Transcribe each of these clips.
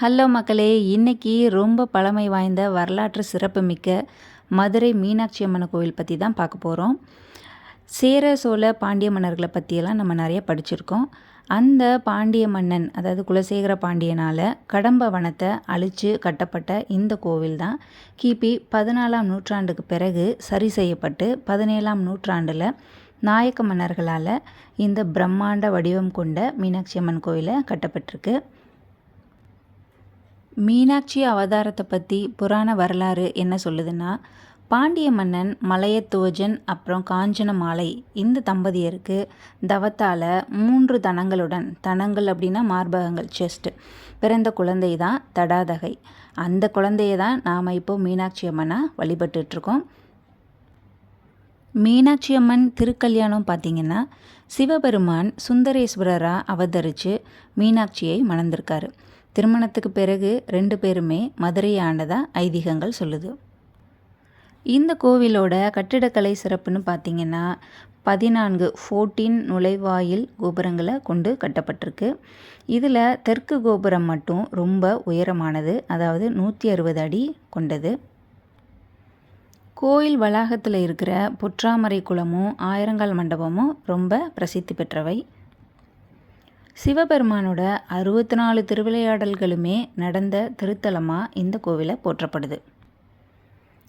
Hello மக்களே, இன்னைக்கு ரொம்ப பழமை வாய்ந்த வரலாற்று சிறப்புமிக்க மதுரை மீனாட்சி அம்மன் கோவில் பற்றி தான் பார்க்க போகிறோம். சேர சோழ பாண்டிய மன்னர்களை பற்றியெல்லாம் நம்ம நிறைய படிச்சிருக்கோம். அந்த பாண்டிய மன்னன், அதாவது குலசேகர பாண்டியனால் கடம்ப வனத்தை அழித்து கட்டப்பட்ட இந்த கோவில் தான் கிபி 14ஆம் நூற்றாண்டுக்கு பிறகு சரி செய்யப்பட்டு 17ஆம் நூற்றாண்டில் நாயக்க மன்னர்களால் இந்த பிரம்மாண்ட வடிவம் கொண்ட மீனாட்சி அம்மன் கோவிலை கட்டப்பட்டிருக்கு. மீனாட்சி அவதாரத்தை பற்றி புராண வரலாறு என்ன சொல்லுதுன்னா, பாண்டிய மன்னன் மலையத்துவஜன் அப்புறம் காஞ்சன மாலை இந்த தம்பதியருக்கு தவத்தால் 3 தனங்கள் அப்படின்னா மார்பகங்கள், செஸ்ட் பிறந்த குழந்தை தான் தடாதகை. அந்த குழந்தைய தான் நாம் இப்போது மீனாட்சி அம்மனாக வழிபட்டுட்ருக்கோம். மீனாட்சி அம்மன் திருக்கல்யாணம் பார்த்திங்கன்னா, சிவபெருமான் சுந்தரேஸ்வரராக அவதரித்து மீனாட்சியை மணந்திருக்காரு. திருமணத்துக்கு பிறகு 2 பேருமே மதுரையை ஆண்டதாக ஐதீகங்கள் சொல்லுது. இந்த கோவிலோட கட்டிடக்கலை சிறப்புன்னு பார்த்திங்கன்னா 14 நுழைவாயில் கோபுரங்களை கொண்டு கட்டப்பட்டிருக்கு. இதில் தெற்கு கோபுரம் மட்டும் ரொம்ப உயரமானது, அதாவது 160 அடி கொண்டது. கோயில் வளாகத்தில் இருக்கிற பொற்றாமரை குளமும் ஆயிரங்கால் மண்டபமும் ரொம்ப பிரசித்தி பெற்றவை. சிவபெருமானோட 64 திருவிளையாடல்களுமே நடந்த திருத்தலமாக இந்த கோவிலை போற்றப்படுது.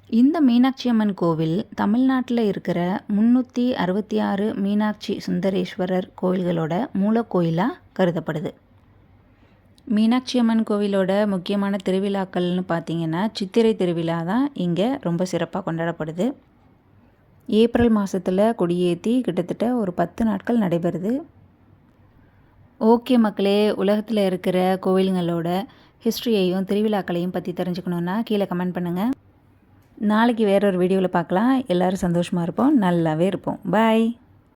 இந்த மீனாட்சி அம்மன் கோவில் தமிழ்நாட்டில் இருக்கிற 366 மீனாட்சி சுந்தரேஸ்வரர் கோவில்களோட மூலக்கோயிலாக கருதப்படுது. மீனாட்சி அம்மன் கோவிலோட முக்கியமான திருவிழாக்கள்னு பார்த்திங்கன்னா சித்திரை திருவிழா தான் இங்கே ரொம்ப சிறப்பாக கொண்டாடப்படுது. ஏப்ரல் மாதத்தில் கொடியேற்றி கிட்டத்தட்ட ஒரு 10 நாட்கள் நடைபெறுது. ஓகே மக்களே, உலகத்தில் இருக்கிற கோவிலுங்களோட ஹிஸ்ட்ரியையும் திருவிழாக்களையும் பற்றி தெரிஞ்சுக்கணுன்னா கீழே கமெண்ட் பண்ணுங்கள். நாளைக்கு வேறொரு வீடியோவில் பார்க்கலாம். எல்லோரும் சந்தோஷமாக இருப்போம், நல்லாவே இருப்போம். பாய்.